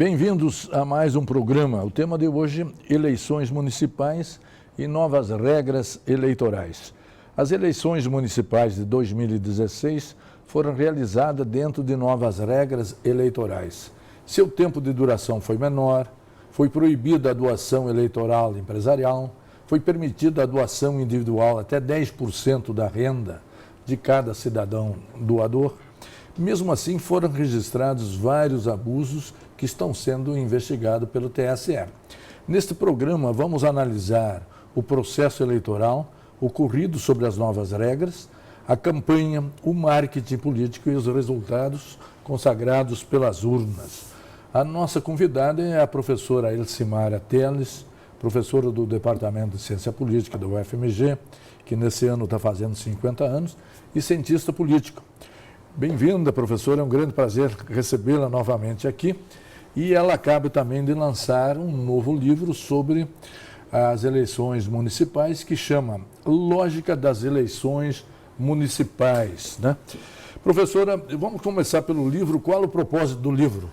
Bem-vindos a mais um programa. O tema de hoje, eleições municipais e novas regras eleitorais. As eleições municipais de 2016 foram realizadas dentro de novas regras eleitorais. Seu tempo de duração foi menor, foi proibida a doação eleitoral empresarial, foi permitida a doação individual até 10% da renda de cada cidadão doador. Mesmo assim, foram registrados vários abusos que estão sendo investigados pelo TSE. Neste programa, vamos analisar o processo eleitoral ocorrido sobre as novas regras, a campanha, o marketing político e os resultados consagrados pelas urnas. A nossa convidada é a professora Elcimara Teles, professora do Departamento de Ciência Política da UFMG, que nesse ano está fazendo 50 anos, e cientista político. Bem-vinda, professora, é um grande prazer recebê-la novamente aqui. E ela acaba também de lançar um novo livro sobre as eleições municipais, que chama Lógica das Eleições Municipais, né? Professora, vamos começar pelo livro. Qual é o propósito do livro?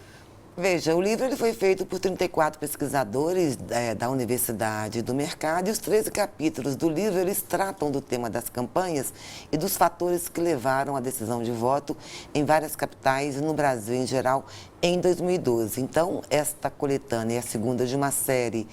Veja, o livro ele foi feito por 34 pesquisadores da Universidade do Mercado, e os 13 capítulos do livro eles tratam do tema das campanhas e dos fatores que levaram à decisão de voto em várias capitais e no Brasil em geral em 2012. Então, esta coletânea é a segunda de uma série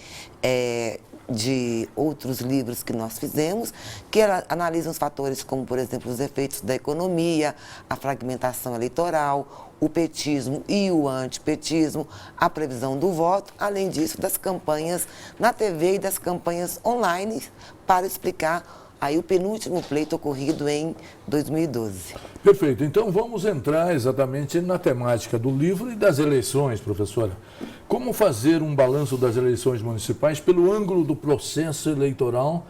de outros livros que nós fizemos, que analisam os fatores como, por exemplo, os efeitos da economia, a fragmentação eleitoral, o petismo e o antipetismo, a previsão do voto, além disso, das campanhas na TV e das campanhas online, para explicar aí o penúltimo pleito ocorrido em 2012. Perfeito. Então, vamos entrar exatamente na temática do livro e das eleições, professora. Como fazer um balanço das eleições municipais pelo ângulo do processo eleitoral,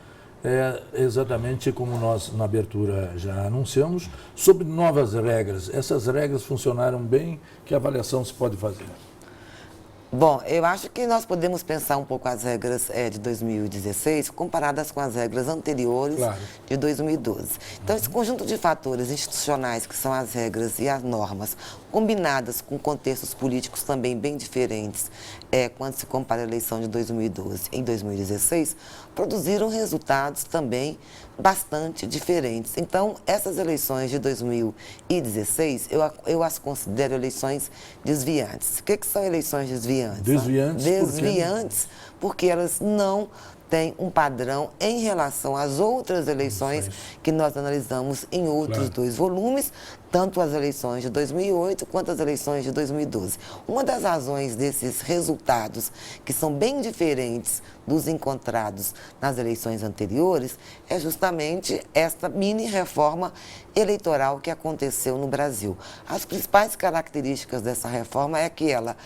exatamente como nós na abertura já anunciamos, sobre novas regras. Essas regras funcionaram bem? Que avaliação se pode fazer? Bom, eu acho que nós podemos pensar um pouco as regras de 2016 comparadas com as regras anteriores de 2012. Então, esse conjunto de fatores institucionais, que são as regras e as normas, combinadas com contextos políticos também bem diferentes, quando se compara a eleição de 2012 em 2016, produziram resultados também bastante diferentes. Então, essas eleições de 2016, eu as considero eleições desviantes. O que são eleições desviantes? Desviantes, desviantes porque elas não têm um padrão em relação às outras eleições que nós analisamos em outros dois volumes, tanto as eleições de 2008 quanto as eleições de 2012. Uma das razões desses resultados, que são bem diferentes dos encontrados nas eleições anteriores, é justamente esta mini-reforma eleitoral que aconteceu no Brasil. As principais características dessa reforma é que ela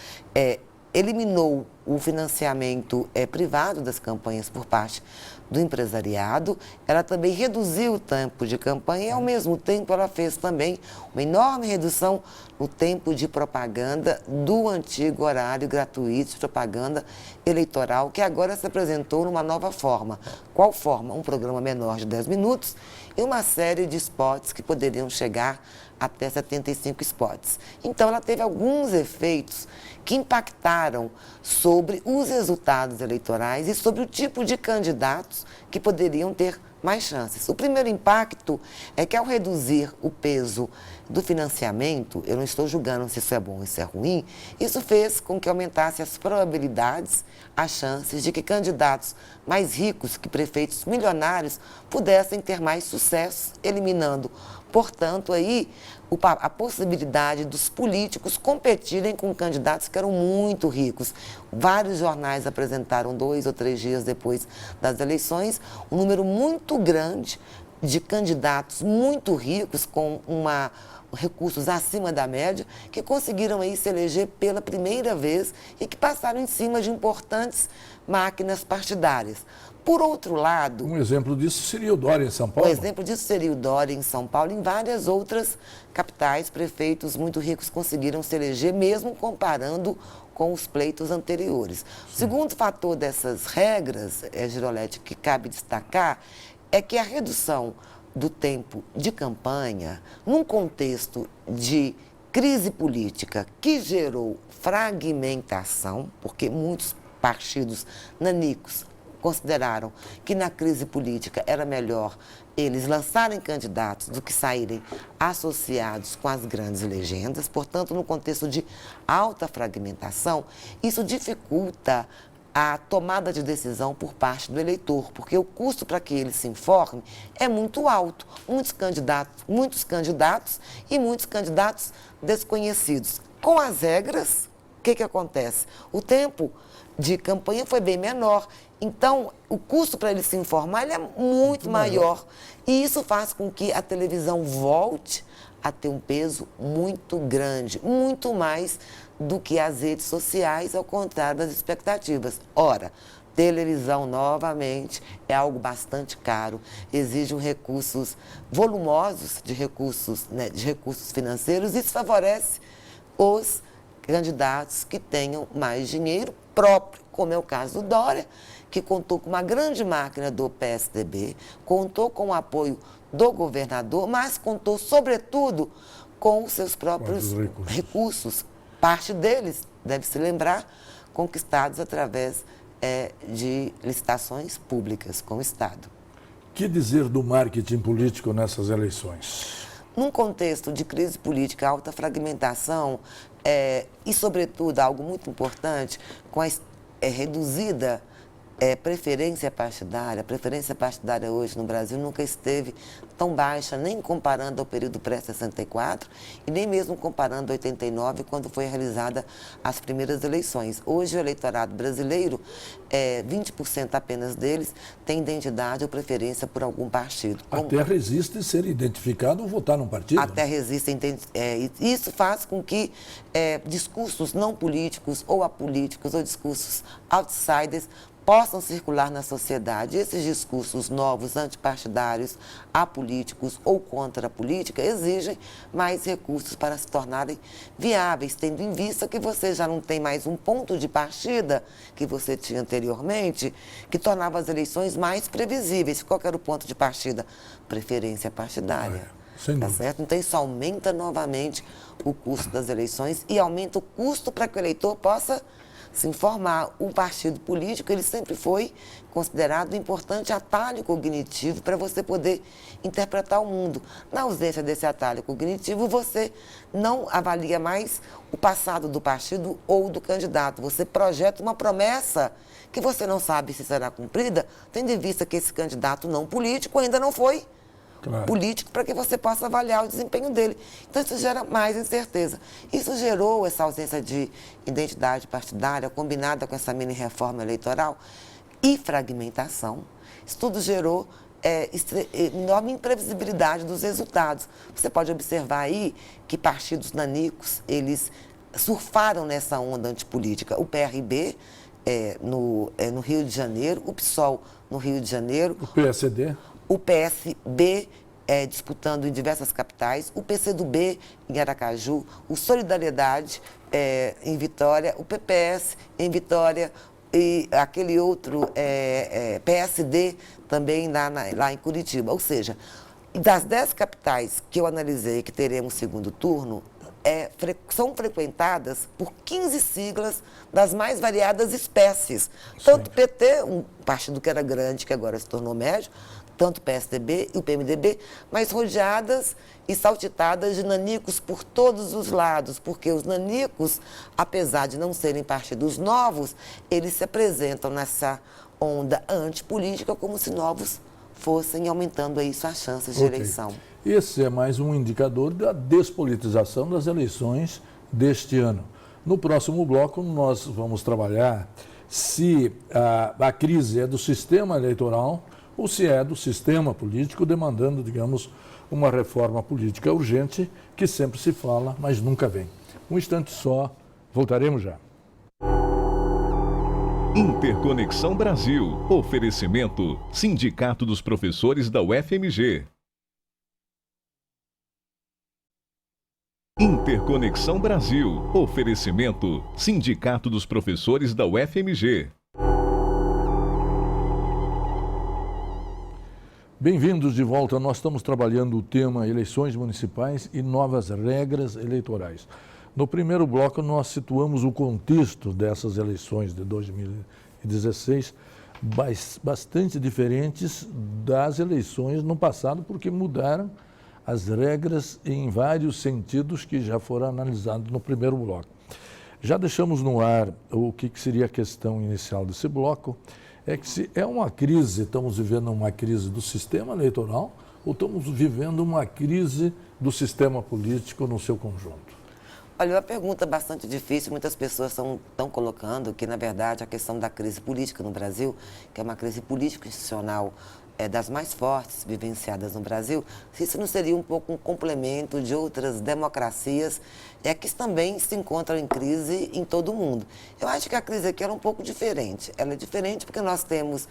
eliminou o financiamento privado das campanhas por parte do empresariado, ela também reduziu o tempo de campanha e, ao mesmo tempo, ela fez também uma enorme redução no tempo de propaganda do antigo horário gratuito de propaganda eleitoral, que agora se apresentou numa nova forma. Qual forma? Um programa menor de 10 minutos e uma série de spots que poderiam chegar até 75 spots. Então, ela teve alguns efeitos que impactaram sobre os resultados eleitorais e sobre o tipo de candidatos que poderiam ter mais chances. O primeiro impacto é que, ao reduzir o peso do financiamento, eu não estou julgando se isso é bom ou se é ruim, isso fez com que aumentasse as probabilidades, as chances de que candidatos mais ricos, que prefeitos milionários, pudessem ter mais sucesso, eliminando, portanto, aí a possibilidade dos políticos competirem com candidatos que eram muito ricos. Vários jornais apresentaram 2 ou 3 dias depois das eleições um número muito grande de candidatos muito ricos com recursos acima da média, que conseguiram aí se eleger pela primeira vez e que passaram em cima de importantes máquinas partidárias. Por outro lado... Um exemplo disso seria o Dória em São Paulo? Um exemplo disso seria o Dória em São Paulo. Em várias outras capitais, prefeitos muito ricos conseguiram se eleger, mesmo comparando com os pleitos anteriores. Sim. O segundo fator dessas regras, Girolete, que cabe destacar, é que a redução do tempo de campanha, num contexto de crise política que gerou fragmentação, porque muitos partidos nanicos consideraram que na crise política era melhor eles lançarem candidatos do que saírem associados com as grandes legendas. Portanto, no contexto de alta fragmentação, isso dificulta a tomada de decisão por parte do eleitor, porque o custo para que ele se informe é muito alto. Muitos candidatos e muitos candidatos desconhecidos. Com as regras, o que acontece? O tempo de campanha foi bem menor, então o custo para ele se informar ele é muito maior. E isso faz com que a televisão volte a ter um peso muito grande, muito mais do que as redes sociais, ao contrário das expectativas. Ora, televisão, novamente, é algo bastante caro, exige recursos volumosos de recursos financeiros, e isso favorece os candidatos que tenham mais dinheiro próprio, como é o caso do Dória, que contou com uma grande máquina do PSDB, contou com o apoio do governador, mas contou, sobretudo, com os seus próprios recursos. Parte deles, deve-se lembrar, conquistados através de licitações públicas com o Estado. Que dizer do marketing político nessas eleições? Num contexto de crise política, alta fragmentação e, sobretudo, algo muito importante, com a reduzida preferência partidária. A preferência partidária hoje no Brasil nunca esteve tão baixa, nem comparando ao período pré-64 e nem mesmo comparando a 89, quando foi realizada as primeiras eleições. Hoje o eleitorado brasileiro, 20% apenas deles, tem identidade ou preferência por algum partido. Até resiste ser identificado ou votar num partido? Até resiste. Isso faz com que discursos não políticos ou apolíticos ou discursos outsiders possam circular na sociedade. Esses discursos novos, antipartidários, apolíticos ou contra a política, exigem mais recursos para se tornarem viáveis, tendo em vista que você já não tem mais um ponto de partida que você tinha anteriormente, que tornava as eleições mais previsíveis. Qual que era o ponto de partida? Preferência partidária. Tá certo? Então, isso aumenta novamente o custo das eleições e aumenta o custo para que o eleitor possa se informar. O partido político, ele sempre foi considerado um importante atalho cognitivo para você poder interpretar o mundo. Na ausência desse atalho cognitivo, você não avalia mais o passado do partido ou do candidato. Você projeta uma promessa que você não sabe se será cumprida, tendo em vista que esse candidato não político ainda não foi político, para que você possa avaliar o desempenho dele. Então, isso gera mais incerteza. Isso gerou essa ausência de identidade partidária, combinada com essa mini-reforma eleitoral e fragmentação. Isso tudo gerou enorme imprevisibilidade dos resultados. Você pode observar aí que partidos nanicos, eles surfaram nessa onda antipolítica. O PRB, no Rio de Janeiro, o PSOL no Rio de Janeiro. O PSD. O PSB disputando em diversas capitais, o PCdoB em Aracaju, o Solidariedade em Vitória, o PPS em Vitória e aquele outro PSD também lá em Curitiba. Ou seja, das 10 capitais que eu analisei que teremos segundo turno, são frequentadas por 15 siglas das mais variadas espécies. Tanto o PT, um partido que era grande, que agora se tornou médio, tanto o PSDB e o PMDB, mas rodeadas e saltitadas de nanicos por todos os lados, porque os nanicos, apesar de não serem partidos novos, eles se apresentam nessa onda antipolítica como se novos fossem aumentando aí suas chances de eleição. Esse é mais um indicador da despolitização das eleições deste ano. No próximo bloco, nós vamos trabalhar se a crise é do sistema eleitoral ou se é do sistema político demandando, digamos, uma reforma política urgente que sempre se fala, mas nunca vem. Um instante só, voltaremos já. Interconexão Brasil. Oferecimento: Sindicato dos Professores da UFMG. Interconexão Brasil. Oferecimento: Sindicato dos Professores da UFMG. Bem-vindos de volta. Nós estamos trabalhando o tema eleições municipais e novas regras eleitorais. No primeiro bloco, nós situamos o contexto dessas eleições de 2016, bastante diferentes das eleições no passado, porque mudaram as regras em vários sentidos que já foram analisados no primeiro bloco. Já deixamos no ar o que seria a questão inicial desse bloco, é que se é uma crise, estamos vivendo uma crise do sistema eleitoral ou estamos vivendo uma crise do sistema político no seu conjunto? Olha, uma pergunta bastante difícil, muitas pessoas estão colocando que, na verdade, a questão da crise política no Brasil, que é uma crise político-institucional das mais fortes vivenciadas no Brasil, se isso não seria um pouco um complemento de outras democracias que também se encontram em crise em todo o mundo. Eu acho que a crise aqui era um pouco diferente. Ela é diferente porque nós temos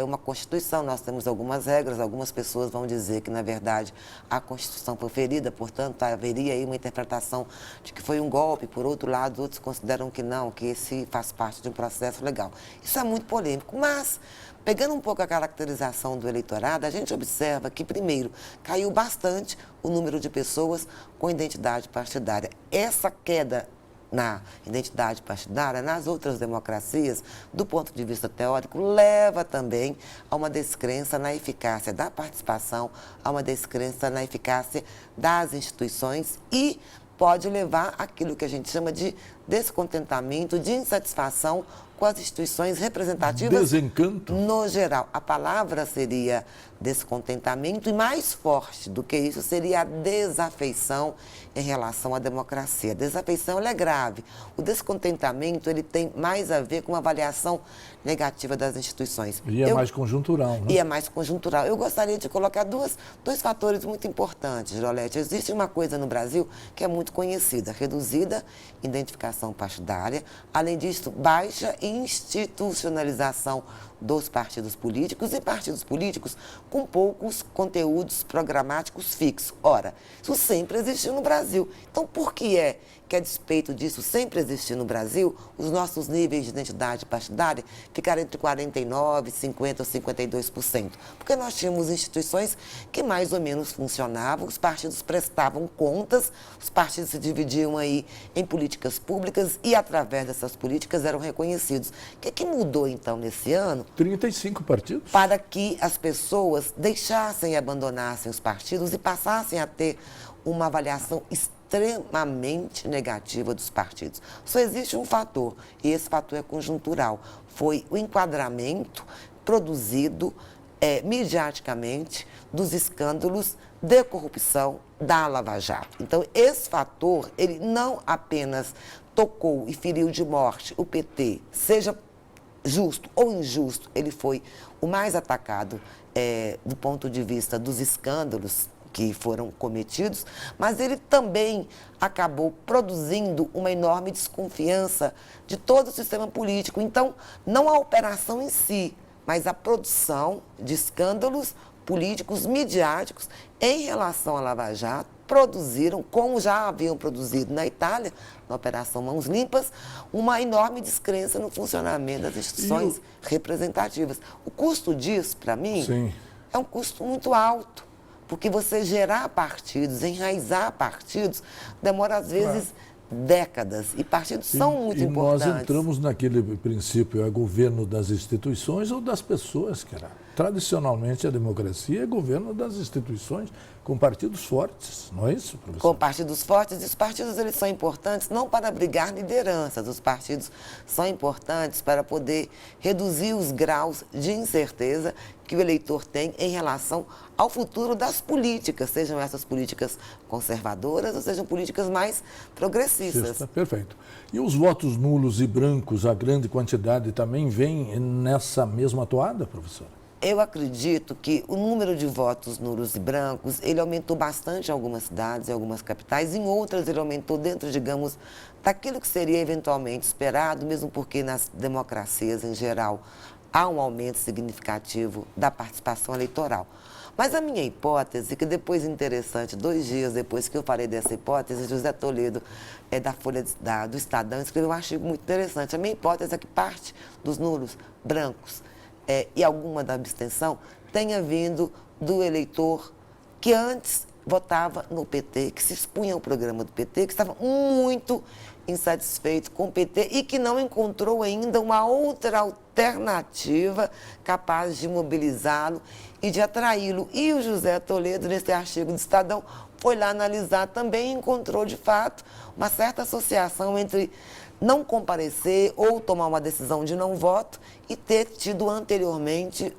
uma Constituição, nós temos algumas regras, algumas pessoas vão dizer que, na verdade, a Constituição foi ferida, portanto, haveria aí uma interpretação de que foi um golpe. Por outro lado, outros consideram que não, que esse faz parte de um processo legal. Isso é muito polêmico, mas pegando um pouco a caracterização do eleitorado, a gente observa que, primeiro, caiu bastante o número de pessoas com identidade partidária. Essa queda na identidade partidária, nas outras democracias, do ponto de vista teórico, leva também a uma descrença na eficácia da participação, a uma descrença na eficácia das instituições e pode levar àquilo que a gente chama de descontentamento, de insatisfação com as instituições representativas. Desencanto? No geral. A palavra seria descontentamento e mais forte do que isso seria a desafeição em relação à democracia. A desafeição ela é grave. O descontentamento ele tem mais a ver com uma avaliação negativa das instituições. E é mais conjuntural, né? E é mais conjuntural. Eu gostaria de colocar dois fatores muito importantes, Girolete. Existe uma coisa no Brasil que é muito conhecida, reduzida identificação partidária, além disso, baixa institucionalização dos partidos políticos e partidos políticos com poucos conteúdos programáticos fixos. Ora, isso sempre existiu no Brasil. Então, por que a despeito disso sempre existir no Brasil, os nossos níveis de identidade partidária ficaram entre 49%, 50% ou 52%? Porque nós tínhamos instituições que mais ou menos funcionavam, os partidos prestavam contas, os partidos se dividiam aí em políticas públicas e, através dessas políticas, eram reconhecidos. O que mudou, então, nesse ano? 35 partidos? Para que as pessoas deixassem e abandonassem os partidos e passassem a ter uma avaliação extremamente negativa dos partidos. Só existe um fator, e esse fator é conjuntural. Foi o enquadramento produzido midiaticamente dos escândalos de corrupção da Lava Jato. Então, esse fator, ele não apenas tocou e feriu de morte o PT, seja justo ou injusto, ele foi o mais atacado do ponto de vista dos escândalos que foram cometidos, mas ele também acabou produzindo uma enorme desconfiança de todo o sistema político. Então, não a operação em si, mas a produção de escândalos políticos midiáticos em relação à Lava Jato produziram, como já haviam produzido na Itália, na Operação Mãos Limpas, uma enorme descrença no funcionamento das instituições representativas. O custo disso, para mim, Sim. é um custo muito alto, porque você gerar partidos, enraizar partidos, demora às vezes décadas, e partidos são muito importantes. Nós entramos naquele princípio, é governo das instituições ou das pessoas, cara. Tradicionalmente, a democracia é governo das instituições com partidos fortes, não é isso, professor? Com partidos fortes, e os partidos eles são importantes não para abrigar lideranças, os partidos são importantes para poder reduzir os graus de incerteza que o eleitor tem em relação ao futuro das políticas, sejam essas políticas conservadoras ou sejam políticas mais progressistas. Isso, perfeito. E os votos nulos e brancos, a grande quantidade, também vem nessa mesma toada, professora? Eu acredito que o número de votos nulos e brancos, ele aumentou bastante em algumas cidades, em algumas capitais, em outras ele aumentou dentro, digamos, daquilo que seria eventualmente esperado, mesmo porque nas democracias em geral há um aumento significativo da participação eleitoral. Mas a minha hipótese, que depois interessante, 2 dias depois que eu falei dessa hipótese, José Toledo, da Folha do Estadão, escreveu um artigo muito interessante. A minha hipótese é que parte dos nulos brancos e alguma da abstenção tenha vindo do eleitor que antes votava no PT, que se expunha ao programa do PT, que estava muito insatisfeito com o PT e que não encontrou ainda uma outra alternativa capaz de mobilizá-lo e de atraí-lo. E o José Toledo, nesse artigo do Estadão, foi lá analisar também e encontrou, de fato, uma certa associação entre não comparecer ou tomar uma decisão de não voto e ter tido anteriormente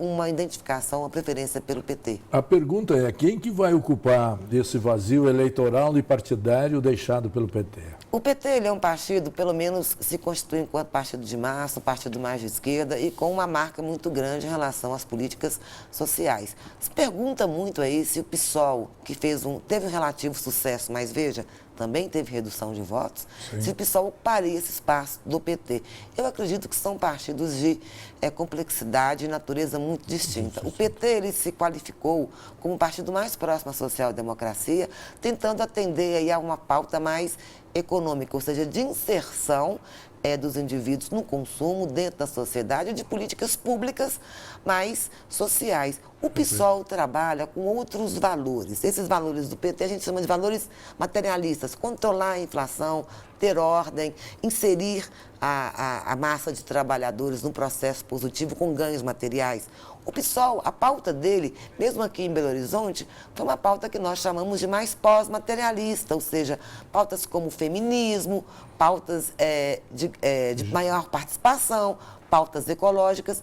uma identificação, uma preferência pelo PT. A pergunta é, quem que vai ocupar esse vazio eleitoral e partidário deixado pelo PT? O PT ele é um partido, pelo menos se constitui enquanto partido de massa, um partido mais de esquerda e com uma marca muito grande em relação às políticas sociais. Se pergunta muito aí se o PSOL, que teve um relativo sucesso, mas veja, também teve redução de votos, sim, se o PSOL ocuparia esse espaço do PT. Eu acredito que são partidos de complexidade e natureza muito distinta. O PT ele se qualificou como o partido mais próximo à social-democracia, tentando atender aí a uma pauta mais econômica, ou seja, de inserção dos indivíduos no consumo, dentro da sociedade, de políticas públicas mais sociais. O PSOL trabalha com outros valores. Esses valores do PT a gente chama de valores materialistas, controlar a inflação, ter ordem, inserir a massa de trabalhadores num processo positivo com ganhos materiais. O PSOL, a pauta dele, mesmo aqui em Belo Horizonte, foi uma pauta que nós chamamos de mais pós-materialista, ou seja, pautas como feminismo, pautas de maior participação, pautas ecológicas.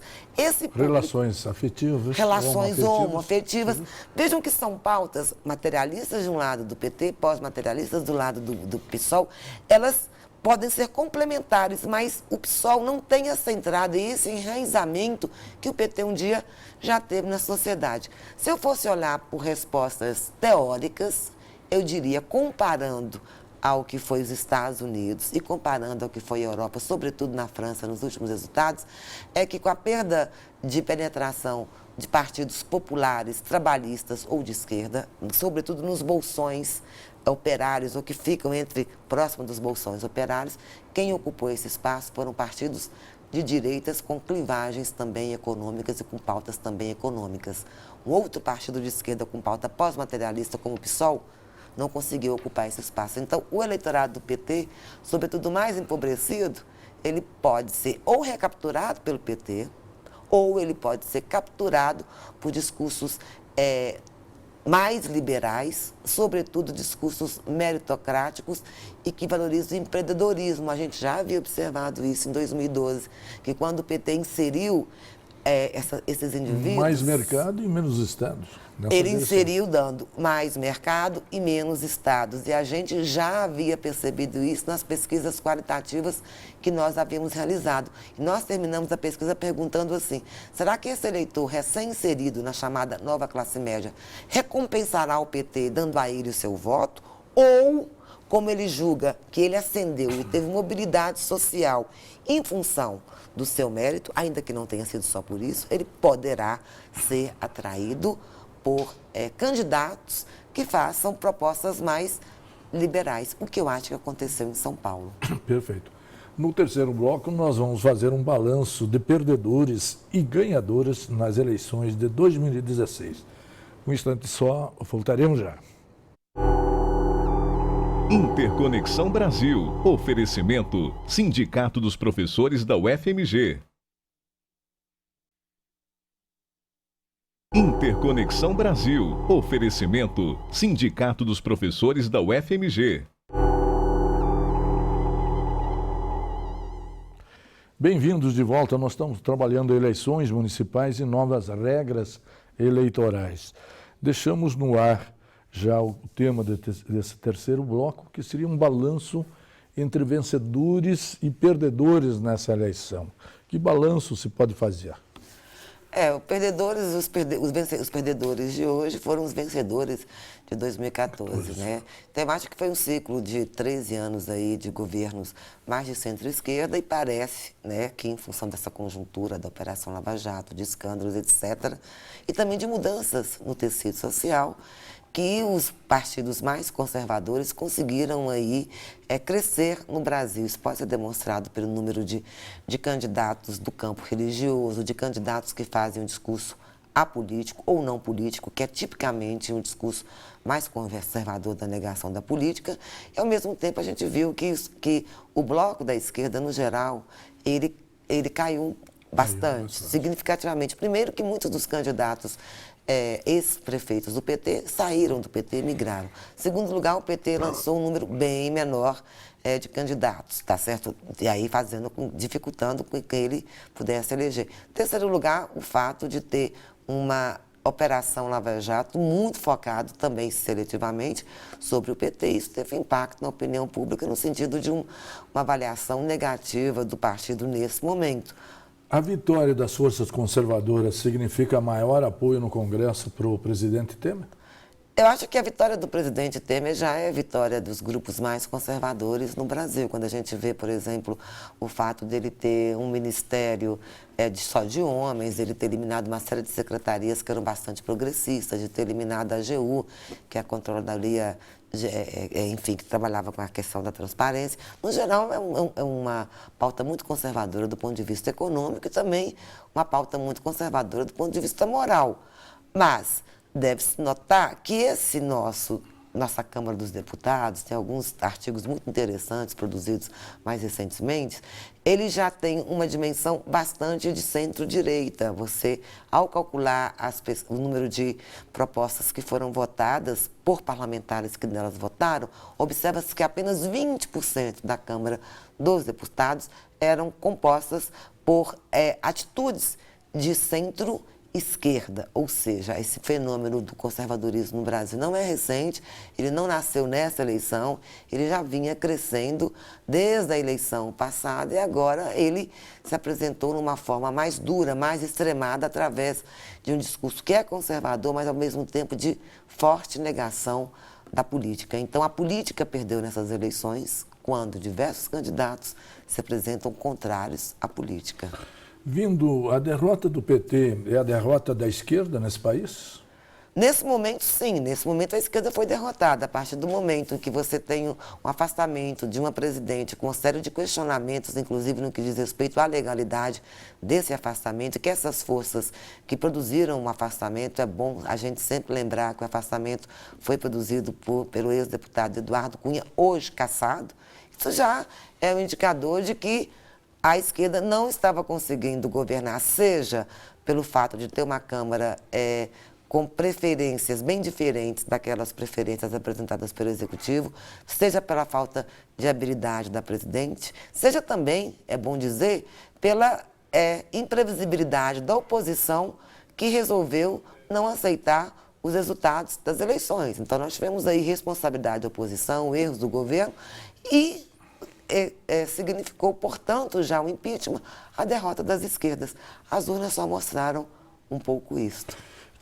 Relações afetivas. Relações homoafetivas. Vejam que são pautas materialistas de um lado do PT, pós-materialistas do lado do PSOL. Elas podem ser complementares, mas o PSOL não tem essa entrada e esse enraizamento que o PT um dia já teve na sociedade. Se eu fosse olhar por respostas teóricas, eu diria, comparando ao que foi os Estados Unidos e comparando ao que foi a Europa, sobretudo na França, nos últimos resultados, é que com a perda de penetração de partidos populares, trabalhistas ou de esquerda, sobretudo nos bolsões operários ou que ficam próximo dos bolsões operários, quem ocupou esse espaço foram partidos de direitas com clivagens também econômicas e com pautas também econômicas. Um outro partido de esquerda com pauta pós-materialista, como o PSOL, não conseguiu ocupar esse espaço. Então, o eleitorado do PT, sobretudo mais empobrecido, ele pode ser ou recapturado pelo PT, ou ele pode ser capturado por discursos mais liberais, sobretudo discursos meritocráticos e que valorizam o empreendedorismo. A gente já havia observado isso em 2012, que quando o PT inseriu esses indivíduos... Mais mercado e menos estados. Ele inseriu dando mais mercado e menos estados. E a gente já havia percebido isso nas pesquisas qualitativas que nós havíamos realizado. E nós terminamos a pesquisa perguntando assim, será que esse eleitor recém-inserido na chamada nova classe média recompensará o PT dando a ele o seu voto? Ou, como ele julga que ele ascendeu e teve mobilidade social em função do seu mérito, ainda que não tenha sido só por isso, ele poderá ser atraído por candidatos que façam propostas mais liberais, o que eu acho que aconteceu em São Paulo. Perfeito. No terceiro bloco, nós vamos fazer um balanço de perdedores e ganhadores nas eleições de 2016. Um instante só, voltaremos já. Interconexão Brasil. Oferecimento: Sindicato dos Professores da UFMG. Interconexão Brasil. Oferecimento: Sindicato dos Professores da UFMG. Bem-vindos de volta. Nós estamos trabalhando eleições municipais e novas regras eleitorais. Deixamos no ar já o tema desse terceiro bloco, que seria um balanço entre vencedores e perdedores nessa eleição. Que balanço se pode fazer? Os perdedores de hoje foram os vencedores de 2014, né? Então, eu acho que foi um ciclo de 13 anos aí de governos mais de centro-esquerda e parece, né, que em função dessa conjuntura da Operação Lava Jato, de escândalos, etc., e também de mudanças no tecido social, que os partidos mais conservadores conseguiram aí crescer no Brasil. Isso pode ser demonstrado pelo número de candidatos do campo religioso, de candidatos que fazem um discurso apolítico ou não político, que é tipicamente um discurso mais conservador da negação da política. E, ao mesmo tempo, a gente viu que o bloco da esquerda, no geral, ele caiu bastante, significativamente. Primeiro que muitos dos candidatos ex-prefeitos do PT saíram do PT e migraram. Segundo lugar, o PT lançou um número bem menor de candidatos, tá certo? E aí dificultando que ele pudesse eleger. Terceiro lugar, o fato de ter uma Operação Lava Jato muito focado também seletivamente sobre o PT. Isso teve impacto na opinião pública no sentido de uma avaliação negativa do partido nesse momento. A vitória das forças conservadoras significa maior apoio no Congresso para o presidente Temer? Eu acho que a vitória do presidente Temer já é a vitória dos grupos mais conservadores no Brasil. Quando a gente vê, por exemplo, o fato dele ter um ministério só de homens, ele ter eliminado uma série de secretarias que eram bastante progressistas, de ter eliminado a AGU, que é a Controladoria, enfim, que trabalhava com a questão da transparência. No geral, é uma pauta muito conservadora do ponto de vista econômico e também uma pauta muito conservadora do ponto de vista moral. Mas deve-se notar que nossa Câmara dos Deputados, tem alguns artigos muito interessantes produzidos mais recentemente, ele já tem uma dimensão bastante de centro-direita. Você, ao calcular o número de propostas que foram votadas por parlamentares que nelas votaram, observa-se que apenas 20% da Câmara dos Deputados eram compostas por atitudes de centro-esquerda, ou seja, esse fenômeno do conservadorismo no Brasil não é recente, ele não nasceu nessa eleição, ele já vinha crescendo desde a eleição passada e agora ele se apresentou numa forma mais dura, mais extremada, através de um discurso que é conservador, mas ao mesmo tempo de forte negação da política. Então a política perdeu nessas eleições quando diversos candidatos se apresentam contrários à política. Vindo, a derrota do PT é a derrota da esquerda nesse país? Nesse momento, sim. Nesse momento, a esquerda foi derrotada. A partir do momento em que você tem um afastamento de uma presidente com uma série de questionamentos, inclusive no que diz respeito à legalidade desse afastamento, que essas forças que produziram um afastamento, é bom a gente sempre lembrar que o afastamento foi produzido pelo ex-deputado Eduardo Cunha, hoje cassado. Isso já é um indicador de que a esquerda não estava conseguindo governar, seja pelo fato de ter uma Câmara com preferências bem diferentes daquelas preferências apresentadas pelo Executivo, seja pela falta de habilidade da presidente, seja também, é bom dizer, pela imprevisibilidade da oposição que resolveu não aceitar os resultados das eleições. Então, nós tivemos aí responsabilidade da oposição, erros do governo e significou, portanto, já o impeachment, a derrota das esquerdas. As urnas só mostraram um pouco isso.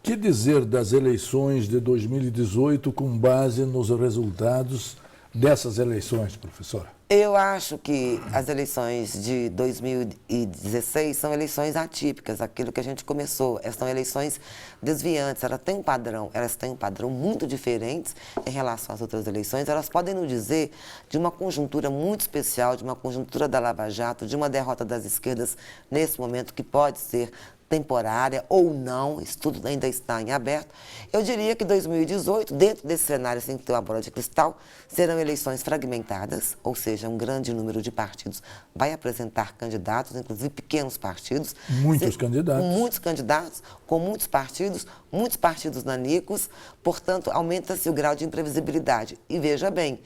Que dizer das eleições de 2018 com base nos resultados dessas eleições, professora? Eu acho que as eleições de 2016 são eleições atípicas, aquilo que a gente começou. São eleições desviantes, elas têm um padrão muito diferente em relação às outras eleições. Elas podem nos dizer de uma conjuntura muito especial, de uma conjuntura da Lava Jato, de uma derrota das esquerdas nesse momento que pode ser temporária ou não, isso tudo ainda está em aberto. Eu diria que 2018, dentro desse cenário sem ter uma bola de cristal, serão eleições fragmentadas, ou seja, um grande número de partidos vai apresentar candidatos, inclusive pequenos partidos. Muitos candidatos. Muitos candidatos, com muitos partidos nanicos, portanto, aumenta-se o grau de imprevisibilidade. E veja bem,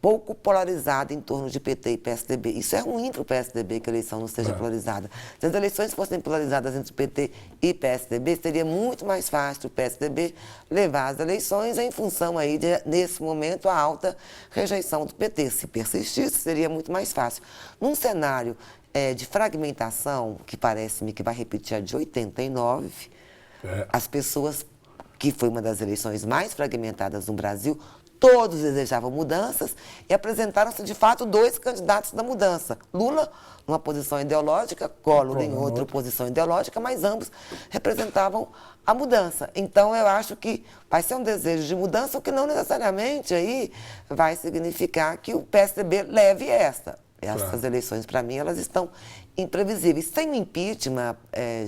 pouco polarizada em torno de PT e PSDB. Isso é ruim para o PSDB que a eleição não seja polarizada. Se as eleições fossem polarizadas entre PT e PSDB, seria muito mais fácil o PSDB levar as eleições em função aí, nesse momento, a alta rejeição do PT. Se persistisse, seria muito mais fácil. Num cenário de fragmentação, que parece-me que vai repetir a de 89, as pessoas, que foi uma das eleições mais fragmentadas no Brasil, todos desejavam mudanças e apresentaram-se, de fato, 2 candidatos da mudança. Lula, numa posição ideológica, Collor em outra posição ideológica, mas ambos representavam a mudança. Então, eu acho que vai ser um desejo de mudança, o que não necessariamente aí vai significar que o PSDB leve esta. Essas eleições, para mim, elas estão imprevisíveis. Sem o impeachment,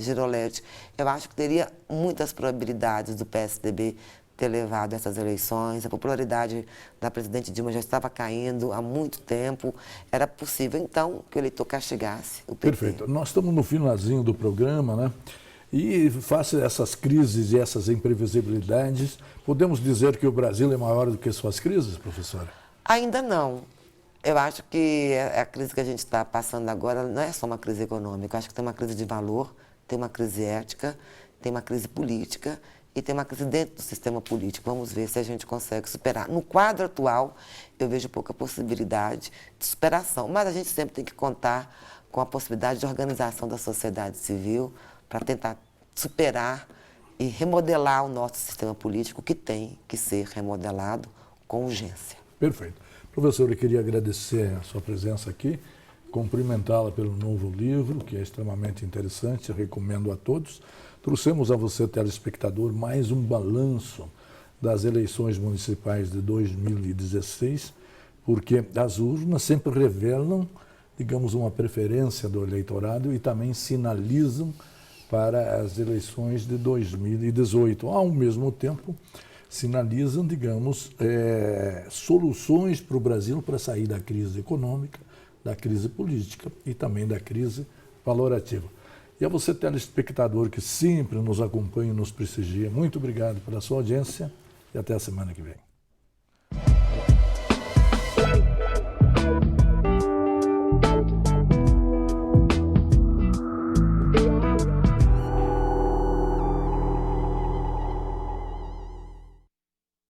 Girolete, eu acho que teria muitas probabilidades do PSDB ter levado essas eleições. A popularidade da presidente Dilma já estava caindo há muito tempo. Era possível, então, que o eleitor castigasse o PT. Perfeito. Nós estamos no finalzinho do programa, né? E face a essas crises e essas imprevisibilidades, podemos dizer que o Brasil é maior do que suas crises, professora? Ainda não. Eu acho que a crise que a gente está passando agora não é só uma crise econômica. Eu acho que tem uma crise de valor, tem uma crise ética, tem uma crise política e tem uma crise dentro do sistema político. Vamos ver se a gente consegue superar. No quadro atual, eu vejo pouca possibilidade de superação, mas a gente sempre tem que contar com a possibilidade de organização da sociedade civil para tentar superar e remodelar o nosso sistema político, que tem que ser remodelado com urgência. Perfeito. Professor, eu queria agradecer a sua presença aqui, cumprimentá-la pelo novo livro, que é extremamente interessante, recomendo a todos. Trouxemos a você, telespectador, mais um balanço das eleições municipais de 2016, porque as urnas sempre revelam, digamos, uma preferência do eleitorado e também sinalizam para as eleições de 2018. Ao mesmo tempo, sinalizam, digamos, soluções para o Brasil para sair da crise econômica, da crise política e também da crise valorativa. E a você, telespectador, que sempre nos acompanha e nos prestigia, muito obrigado pela sua audiência e até a semana que vem.